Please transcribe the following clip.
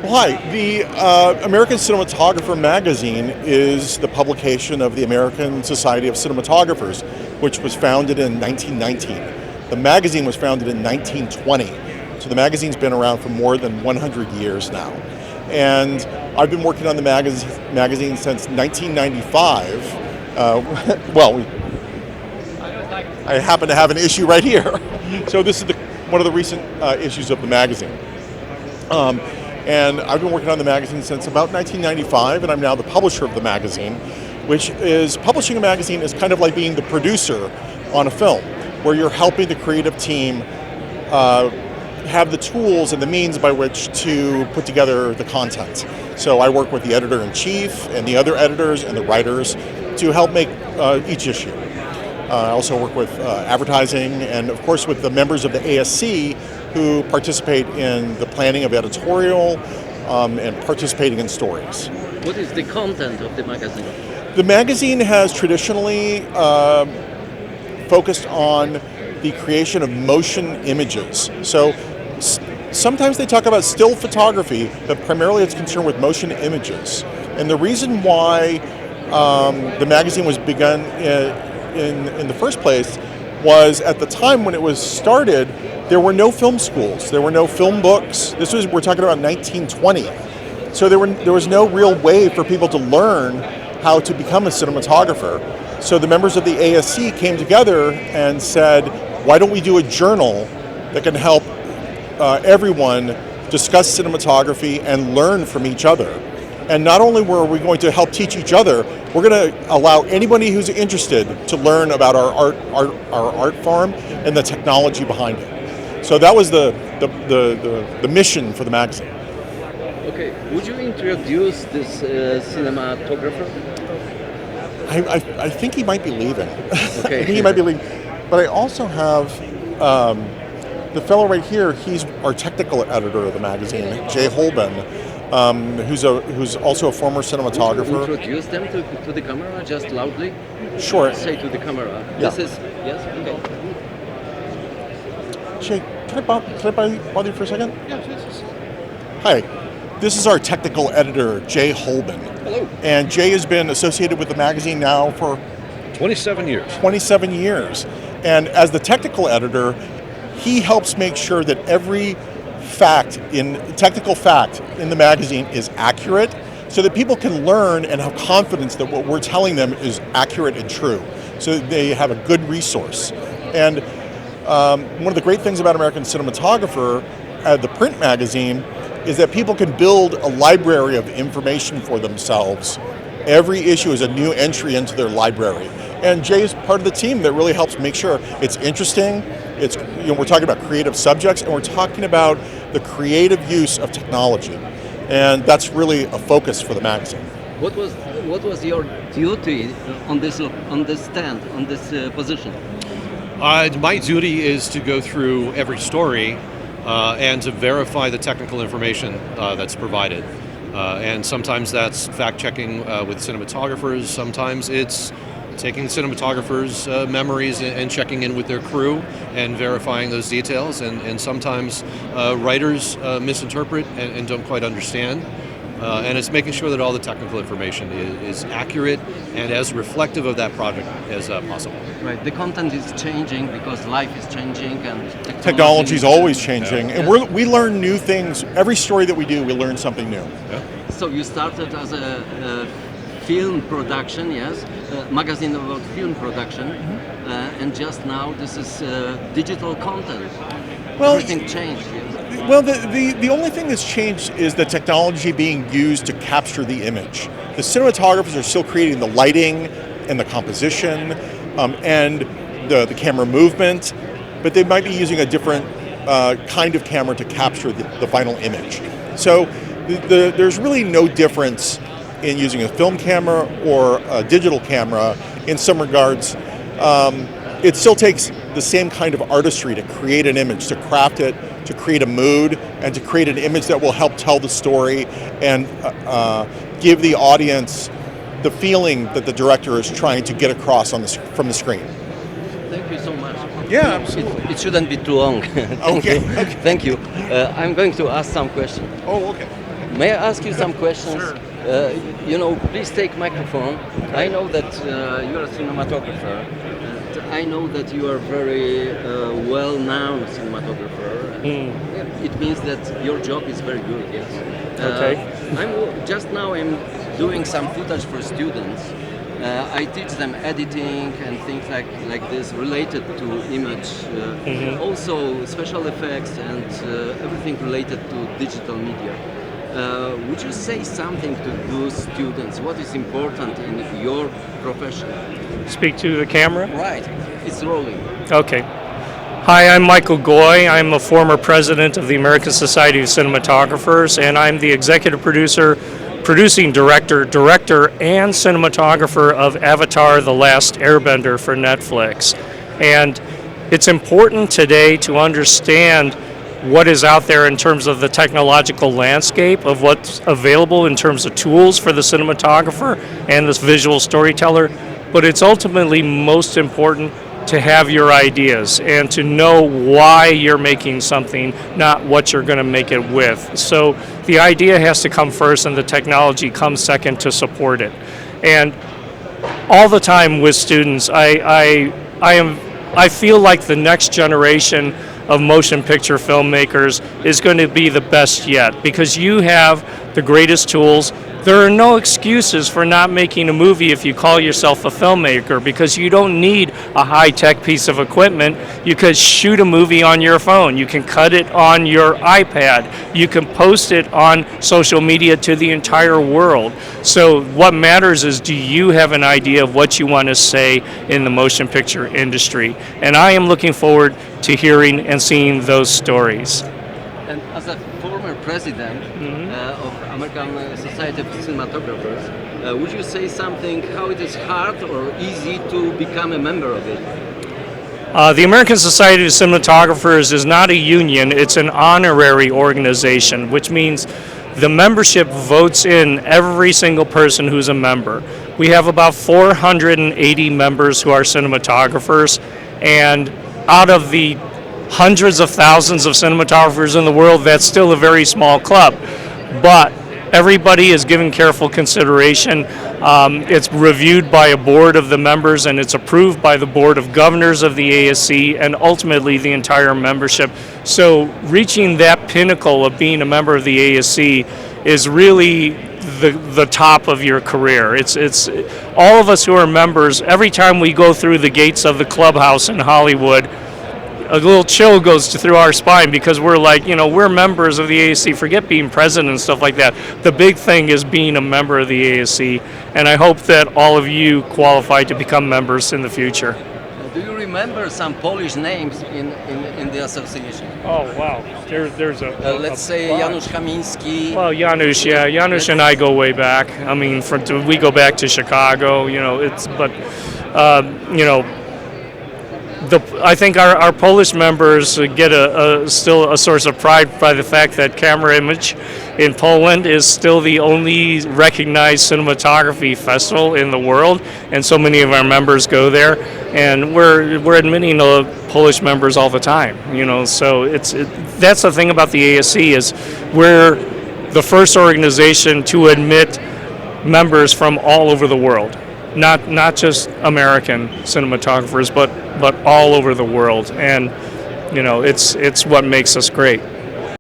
Well, hi. The American Cinematographer magazine is the publication of the American Society of Cinematographers, which was founded in 1919. The magazine was founded in 1920, so the magazine's been around for more than 100 years now. And I've been working on the magazine since 1995. Well, I happen to have an issue right here. So this is one of the recent issues of the magazine. And I've been working on the magazine since about 1995, and I'm now the publisher of the magazine, which is, publishing a magazine is kind of like being the producer on a film, where you're helping the creative team have the tools and the means by which to put together the content. So I work with the editor-in-chief and the other editors and the writers to help make each issue. I also work with advertising and, of course, with the members of the ASC who participate in the planning of editorial and participating in stories. What is the content of the magazine? The magazine has traditionally focused on the creation of motion images. So sometimes they talk about still photography, but primarily it's concerned with motion images. And the reason why the magazine was begun in the first place was at the time when it was started, there were no film schools, there were no film books. We're talking about 1920. So there was no real way for people to learn how to become a cinematographer. So the members of the ASC came together and said, why don't we do a journal that can help everyone discuss cinematography and learn from each other. And not only were we going to help teach each other, we're going to allow anybody who's interested to learn about our art form and the technology behind it. So that was the mission for the magazine. Okay, would you introduce this cinematographer? I think he might be leaving. Okay. I think he might be leaving. But I also have the fellow right here. He's our technical editor of the magazine, Jay Holben, who's also a former cinematographer. Introduce them to the camera just loudly. Sure. Say to the camera. Yeah. This is yes. Okay. Jay, can I bother you for a second? Yeah. Yes. Hi. This is our technical editor, Jay Holben. Hello. And Jay has been associated with the magazine now for 27 years. 27 years. And as the technical editor, he helps make sure that every technical fact in the magazine is accurate, so that people can learn and have confidence that what we're telling them is accurate and true, so that they have a good resource. And one of the great things about American Cinematographer, the print magazine, is that people can build a library of information for themselves. Every issue is a new entry into their library. And Jay is part of the team that really helps make sure it's interesting. We're talking about creative subjects, and we're talking about the creative use of technology. And that's really a focus for the magazine. What was your duty on this stand, on this position? My duty is to go through every story and to verify the technical information that's provided. And sometimes that's fact-checking with cinematographers. Sometimes it's taking cinematographers' memories and checking in with their crew and verifying those details. And sometimes writers misinterpret and don't quite understand. And it's making sure that all the technical information is accurate and as reflective of that project as possible. Right. The content is changing because life is changing and technology is always changing. Yeah. And we learn new things. Every story that we do, we learn something new. Yeah. So you started as a film production, yes, magazine about film production, and just now this is digital content. Well, everything changed. Yes. Well, the only thing that's changed is the technology being used to capture the image. The cinematographers are still creating the lighting and the composition and the camera movement, but they might be using a different kind of camera to capture the final image. So there's really no difference in using a film camera or a digital camera in some regards. It still takes the same kind of artistry to create an image, to craft it, to create a mood, and to create an image that will help tell the story and give the audience the feeling that the director is trying to get across from the screen. Thank you so much. Yeah, absolutely. It shouldn't be too long. Okay. Thank you. I'm going to ask some questions. Oh, okay. May I ask you some questions? Sure. Please take microphone. I know that you're a cinematographer. And I know that you are very well-known cinematographer. It means that your job is very good. Yes. Okay. I'm doing some footage for students. I teach them editing and things like this related to image, also special effects and everything related to digital media. Would you say something to those students? What is important in your profession? Speak to the camera. Right, it's rolling. Okay. Hi, I'm Michael Goy. I'm a former president of the American Society of Cinematographers, and I'm the executive producer, producing director, and cinematographer of Avatar: The Last Airbender for Netflix. And it's important today to understand what is out there in terms of the technological landscape of what's available in terms of tools for the cinematographer and this visual storyteller, but it's ultimately most important to have your ideas and to know why you're making something, not what you're going to make it with. So the idea has to come first and the technology comes second to support it. And all the time with students, I feel like the next generation of motion picture filmmakers is going to be the best yet, because you have the greatest tools. There are no excuses for not making a movie if you call yourself a filmmaker, because you don't need a high-tech piece of equipment. You could shoot a movie on your phone. You can cut it on your iPad. You can post it on social media to the entire world. So what matters is, do you have an idea of what you want to say in the motion picture industry? And I am looking forward to hearing and seeing those stories. And as a former president of American Society of Cinematographers, would you say something how it is hard or easy to become a member of it? The American Society of Cinematographers is not a union, it's an honorary organization, which means the membership votes in every single person who's a member. We have about 480 members who are cinematographers, and out of the hundreds of thousands of cinematographers in the world, that's still a very small club. But everybody is given careful consideration. It's reviewed by a board of the members, and it's approved by the board of governors of the ASC, and ultimately the entire membership. So reaching that pinnacle of being a member of the ASC is really the top of your career. It's all of us who are members, every time we go through the gates of the clubhouse in Hollywood, a little chill goes through our spine, because we're like, we're members of the ASC. Forget being president and stuff like that. The big thing is being a member of the ASC, and I hope that all of you qualify to become members in the future. Do you remember some Polish names in the association? Oh, wow. There's a let's say Janusz Kamiński. Well, Janusz, yeah. Janusz and I go way back. I mean, we go back to Chicago, I think our Polish members get still a source of pride by the fact that Camera Image in Poland is still the only recognized cinematography festival in the world, and so many of our members go there, and we're admitting the Polish members all the time. So that's the thing about the ASC is we're the first organization to admit members from all over the world. Not just American cinematographers, but all over the world, and it's what makes us great.